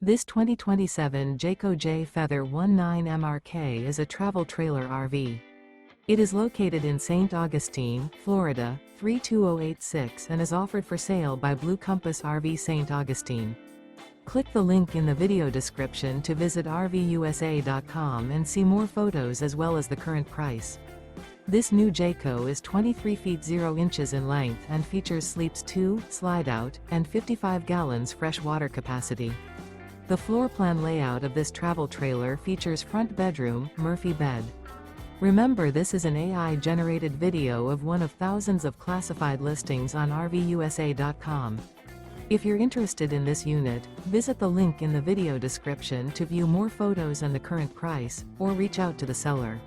This 2027 Jayco Jay Feather 19MRK is a travel trailer RV. It is located in St. Augustine, Florida, 32086 and is offered for sale by Blue Compass RV St. Augustine. Click the link in the video description to visit RVUSA.com and see more photos as well as the current price. This new Jayco is 23 feet 0 inches in length and features sleeps 2, Slideout, and 55 gallons fresh water capacity. The floor plan layout of this travel trailer features front bedroom, Murphy bed. Remember, this is an AI-generated video of one of thousands of classified listings on RVUSA.com. If you're interested in this unit, visit the link in the video description to view more photos and the current price, or reach out to the seller.